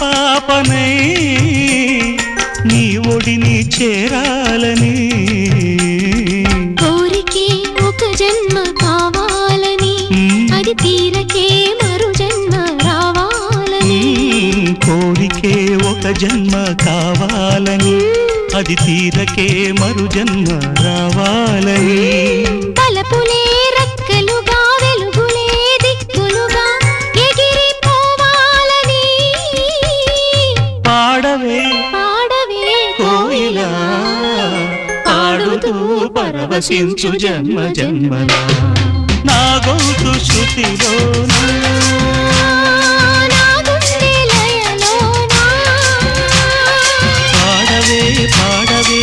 పసిపాపనై నీ ఒడిని చేరాలని కోరికే ఒక జన్మ కావాలని అది తీరకే మరు జన్మ రావాలని కోరికే ఒక జన్మ కావాలని అది తీరకే మరు జన్మ రావాలని తలపులే రెక్కలుగా వెలుగులే దిక్కులుగా ఎగిరిపోవాలని పాడవే పాడవే కోయిలా పాడుతూ పరవశించు జన్మ జన్మలా నా గొంతు శృతిలోనా నా గుండె లయలోనా పాడవే పాడవే